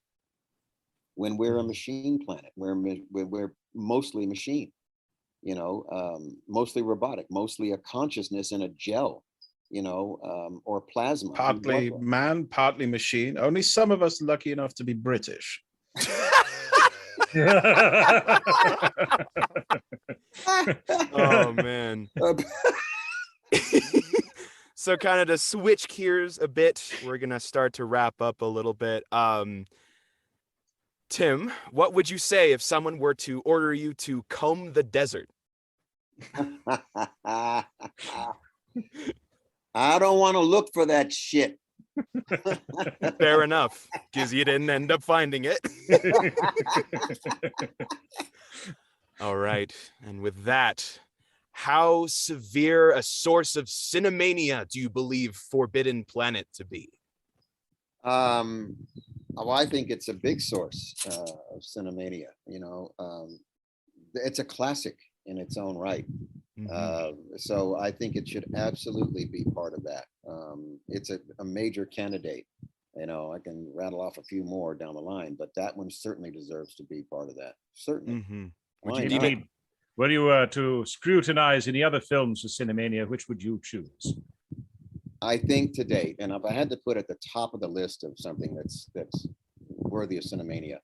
When we're a machine planet, we're mostly machine, you know, mostly robotic, mostly a consciousness in a gel, you know, or plasma. Partly man, partly machine. Only some of us lucky enough to be British. Oh man. So kind of to switch gears a bit, we're gonna start to wrap up a little bit. Tim, what would you say if someone were to order you to comb the desert? I don't want to look for that shit. Fair enough, because you didn't end up finding it. All right, and with that, how severe a source of cinemania do you believe Forbidden Planet to be? Well, I think it's a big source of cinemania. You know, it's a classic in its own right. So I think it should absolutely be part of that. It's a major candidate. You know, I can rattle off a few more down the line, but that one certainly deserves to be part of that. Certainly. Would you need, were you to scrutinize any other films of Cinemania, which would you choose? I think to date, and if I had to put at the top of the list of something that's worthy of Cinemania,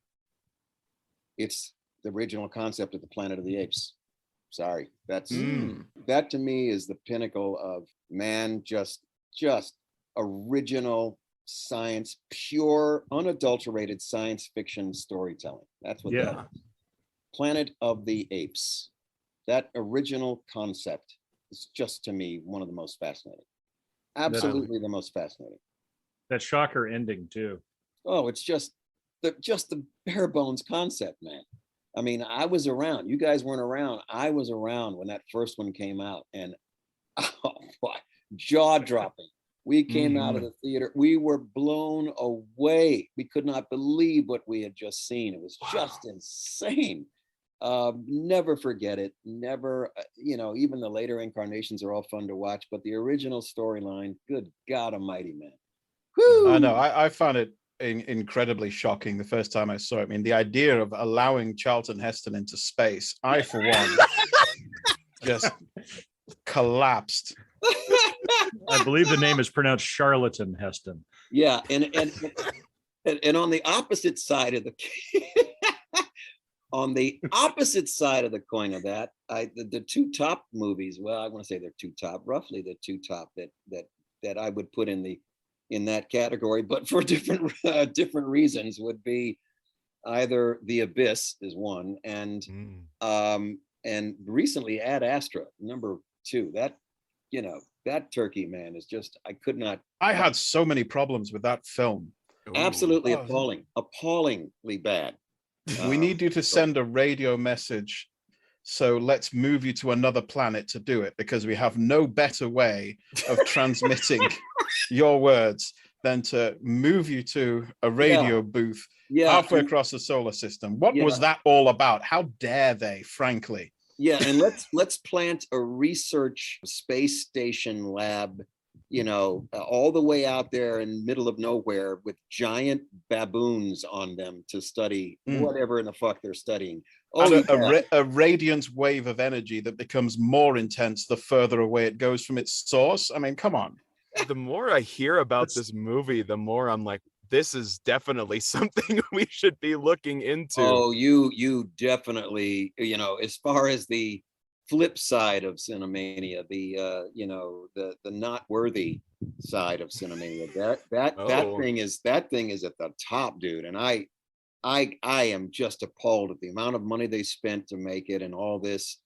it's the original concept of the Planet of the Apes. Sorry, that to me is the pinnacle of man, just original science, pure, unadulterated science fiction storytelling. That's what that is. Planet of the Apes. That original concept is just, to me, one of the most fascinating. Absolutely the most fascinating. That shocker ending too. Oh, it's just the bare bones concept, man. I mean, I was around. You guys weren't around. I was around when that first one came out, and oh, boy, jaw dropping. We came out of the theater. We were blown away. We could not believe what we had just seen. It was just insane. Never forget it. Never, you know, even the later incarnations are all fun to watch, but the original storyline, good God Almighty, man. Whew. I know. I found it incredibly shocking the first time I saw it. I mean, the idea of allowing Charlton Heston into space, I, for one, just collapsed. I believe the name is pronounced Charlatan Heston. Yeah, and on the opposite side of the on the opposite side of the coin of that, the two top movies. Well, I want to say they're two top, roughly the two top that I would put in that category, but for different reasons, would be either The Abyss is one, and recently Ad Astra number 2. That turkey, man, is just, I could not. I had so many problems with that film. Absolutely appallingly bad. We need you to send a radio message. So let's move you to another planet to do it, because we have no better way of transmitting your words than to move you to a radio booth halfway across the solar system. What was that all about? How dare they, frankly? Yeah, and let's plant a research space station lab, all the way out there in the middle of nowhere with giant baboons on them to study whatever in the fuck they're studying. A radiant wave of energy that becomes more intense the further away it goes from its source. I mean, come on. The more I hear about this movie, the more I'm like, this is definitely something we should be looking into. Oh, you definitely, as far as the flip side of Cinemania, the not worthy side of Cinemania, that thing is at the top, dude. And I am just appalled at the amount of money they spent to make it, and all this.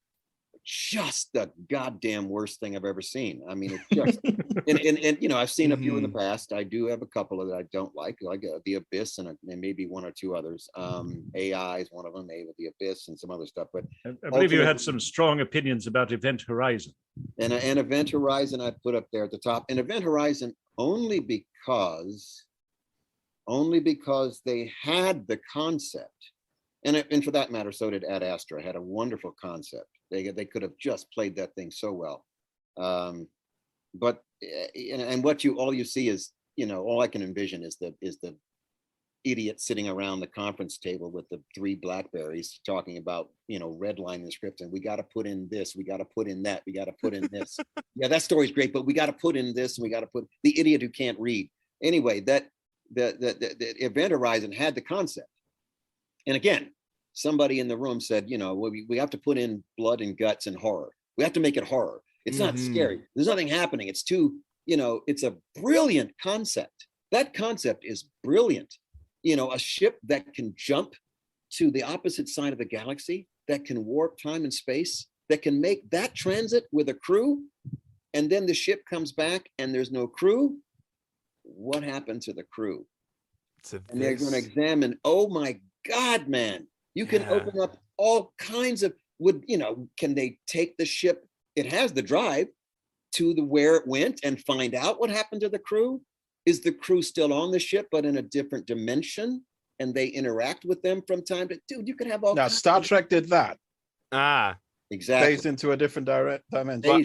Just the goddamn worst thing I've ever seen. I mean, it's just, and I've seen a few in the past. I do have a couple of that I don't like The Abyss and maybe one or two others. AI is one of them, maybe The Abyss and some other stuff. But I believe you had some strong opinions about Event Horizon. And Event Horizon I put up there at the top. And Event Horizon only because they had the concept. And for that matter, so did Ad Astra. Had a wonderful concept. They could have just played that thing so well. But what all you see is, all I can envision is the idiot sitting around the conference table with the 3 Blackberries talking about, redlining the script, and we got to put in this, we got to put in that, we got to put in this. Yeah, that story's great, but we got to put in this, and we got to put the idiot who can't read. Anyway, that the Event Horizon had the concept. And again, somebody in the room said, we have to put in blood and guts and horror. We have to make it horror. It's not scary. There's nothing happening. It's too, it's a brilliant concept. That concept is brilliant. A ship that can jump to the opposite side of the galaxy, that can warp time and space, that can make that transit with a crew, and then the ship comes back and there's no crew. What happened to the crew? And they're going to examine, oh my God, man. You can open up all kinds of, can they take the ship? It has the drive to where it went and find out what happened to the crew? Is the crew still on the ship, but in a different dimension? And they interact with them from time to, dude, you could have all. Now, Star Trek did that. Exactly. Phased into a different dimension. But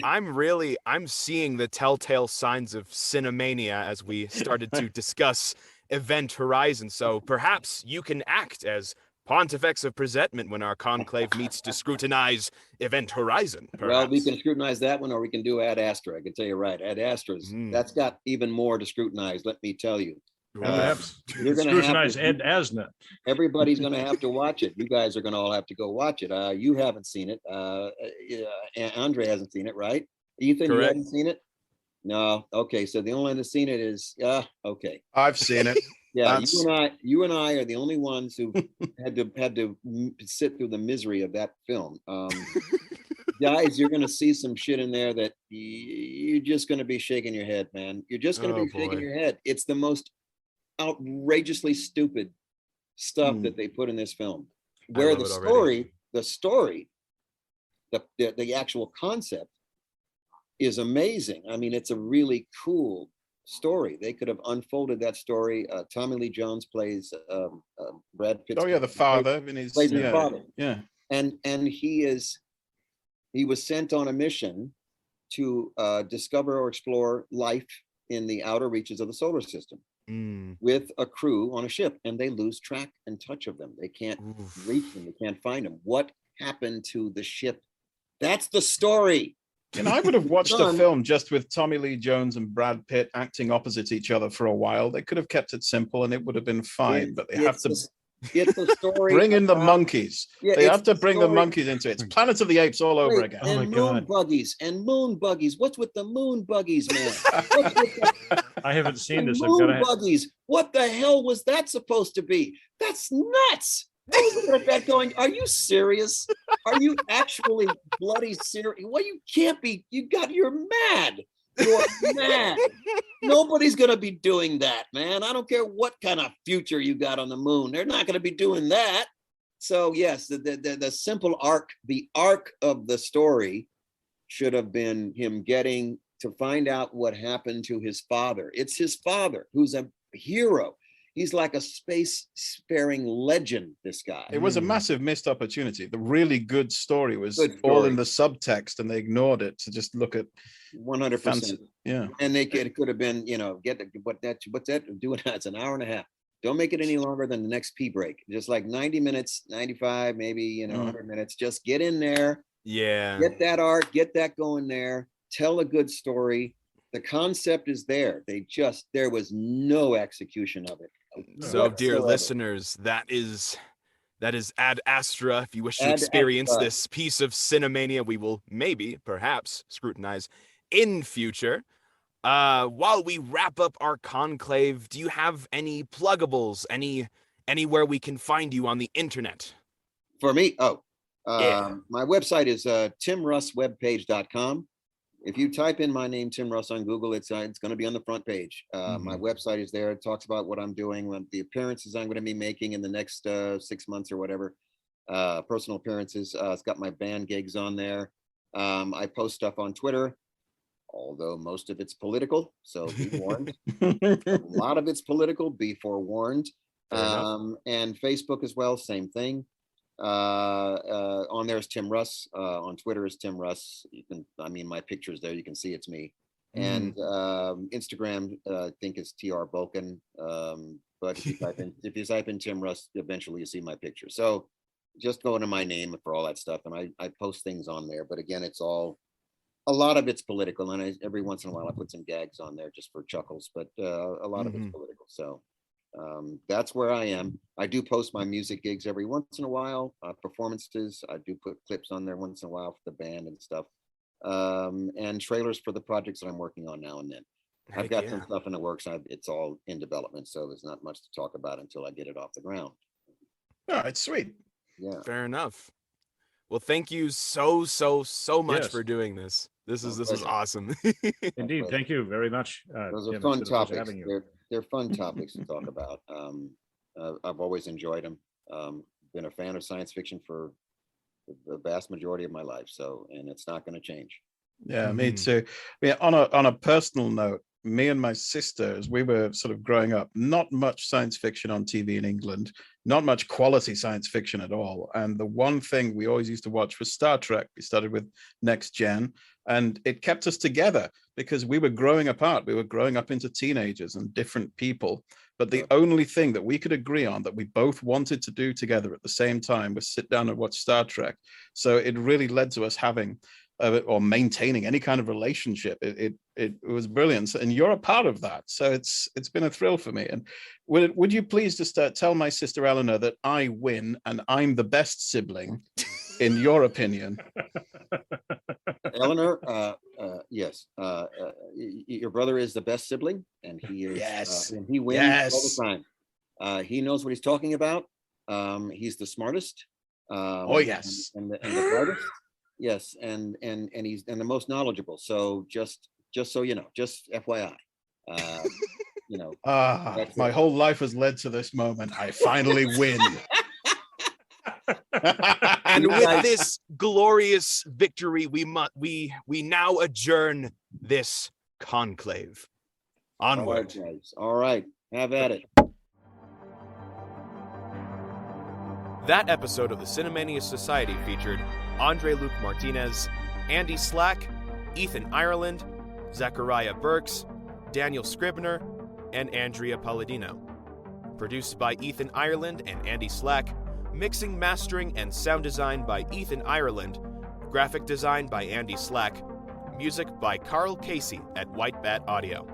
I'm seeing the telltale signs of Cinemania as we started to discuss Event Horizon. So perhaps you can act as Pontifex of Presentment when our conclave meets to scrutinize Event Horizon. Perhaps. Well, we can scrutinize that one, or we can do Ad Astra. I can tell you right, Ad Astra's that's got even more to scrutinize. Let me tell you. Perhaps you're going to scrutinize Ed Asner. Everybody's going to have to watch it. You guys are going to all have to go watch it. You haven't seen it. Andre hasn't seen it, right? Ethan, Correct. You haven't seen it? No. Okay. So the only one that's seen it is okay. I've seen it. Yeah, you and I are the only ones who had to sit through the misery of that film. Guys, you're going to see some shit in there that you're just going to be shaking your head, man. You're just going to be shaking your head. It's the most outrageously stupid stuff that they put in this film, where the story, the actual concept is amazing. I mean, it's a really cool story. They could have unfolded that story. Tommy Lee Jones plays Brad Pitt. Oh yeah, the father. Plays the father. Yeah. And he was sent on a mission to discover or explore life in the outer reaches of the solar system with a crew on a ship, and they lose track and touch of them. They can't reach them. They can't find them. What happened to the ship? That's the story. And I would have watched a Done. film just with Tommy Lee Jones and Brad Pitt acting opposite each other for a while. They could have kept it simple and it would have been fine, but they have to It's a story. bring in the about- monkeys. Yeah, They it's have to the bring the story- monkeys into it. It's Planet of the Apes all over Wait, again. Oh my and moon God. buggies and moon buggies. What's with the moon buggies, man? What's with the I haven't seen this. I've moon got to. buggies? What the hell was that supposed to be? That's nuts. I was looking at that going, are you serious? Are you actually bloody serious? Well, you can't be. You're mad. You're mad. Nobody's going to be doing that, man. I don't care what kind of future you got on the moon. They're not going to be doing that. So yes, the simple arc, the arc of the story should have been him getting to find out what happened to his father. It's his father who's a hero. He's like a space-faring legend, this guy. It was a massive missed opportunity. The really good story was Good all story. in the subtext, and they ignored it to just look at 100%. fancy. Yeah. And it could have been, what's that? Do it. It's an hour and a half. Don't make it any longer than the next pee break. Just like 90 minutes, 95, maybe 100 minutes. Just get in there, Yeah. get that art, get that going there. Tell a good story. The concept is there. There was no execution of it. So, dear whatsoever. listeners, that is Ad Astra. If you wish to Ad experience Astra. this piece of Cinemania, we will perhaps scrutinize in future. While we wrap up our conclave, do you have any pluggables? Anywhere we can find you on the internet? For me, Yeah. my website is timrusswebpage.com. If you type in my name, Tim Russ, on Google, it's going to be on the front page. My website is there. It talks about what I'm doing, the appearances I'm going to be making in the next 6 months or whatever, personal appearances. It's got my band gigs on there. I post stuff on Twitter, although most of it's political, so be warned. A lot of it's political, be forewarned. Fair enough. And Facebook as well, same thing. On there is Tim Russ. On Twitter is Tim Russ. My picture's there. You can see it's me. And Instagram, I think is TR Bulkin. But if you type in Tim Russ, eventually you see my picture. So just go into my name for all that stuff, and I post things on there. But again, a lot of it's political, and every once in a while I put some gags on there just for chuckles. But a lot of it's political. So. That's where I am. I do post my music gigs every once in a while, performances. I do put clips on there once in a while for the band and stuff, and trailers for the projects that I'm working on now and then. I've got some stuff in the works. It's all in development, so there's not much to talk about until I get it off the ground. All right, sweet. Yeah. Fair enough. Well, thank you so much Yes. for doing this. This is pleasure. awesome. Indeed, thank you very much. Those Tim. are It's fun been a pleasure topics. having you. They're fun topics to talk about. I've always enjoyed them. Been a fan of science fiction for the vast majority of my life. So, and it's not going to change. Yeah, me too. Yeah, on a personal note, me and my sister, as we were sort of growing up, not much science fiction on TV in England, not much quality science fiction at all. And the one thing we always used to watch was Star Trek. We started with Next Gen, and it kept us together because we were growing apart. We were growing up into teenagers and different people. But the only thing that we could agree on that we both wanted to do together at the same time was sit down and watch Star Trek. So it really led to us having or maintaining any kind of relationship. It was brilliant, and you're a part of that. So it's been a thrill for me. And would you please just tell my sister Eleanor that I win and I'm the best sibling, in your opinion? Eleanor, yes, your brother is the best sibling, and he is. Yes. And he wins all the time. He knows what he's talking about. He's the smartest. Oh yes, and the brightest. Yes, and he's the most knowledgeable. So just so you know, just FYI, my whole life has led to this moment. I finally win. And with this glorious victory, we now adjourn this conclave. Onward. All right, guys. All right, have at it. That episode of the Cinemania Society featured Andre Luke Martinez, Andy Slack, Ethan Ireland, Zachariah Burks, Daniel Scribner, and Andrea Palladino. Produced by Ethan Ireland and Andy Slack, mixing, mastering, and sound design by Ethan Ireland, graphic design by Andy Slack, Music by Carl Casey at White Bat Audio.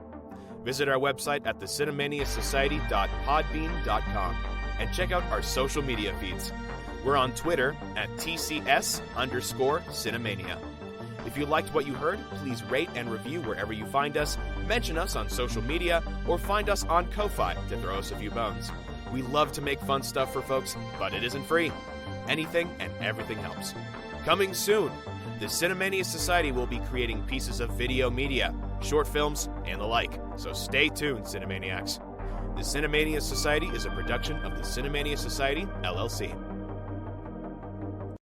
Visit our website at thecinemaniasociety.podbean.com and check out our social media feeds. We're on Twitter at TCS_Cinemania. If you liked what you heard, please rate and review wherever you find us, mention us on social media, or find us on Ko-Fi to throw us a few bones. We love to make fun stuff for folks, but it isn't free. Anything and everything helps. Coming soon, the Cinemania Society will be creating pieces of video media, short films, and the like, so stay tuned, Cinemaniacs. The Cinemania Society is a production of the Cinemania Society, LLC.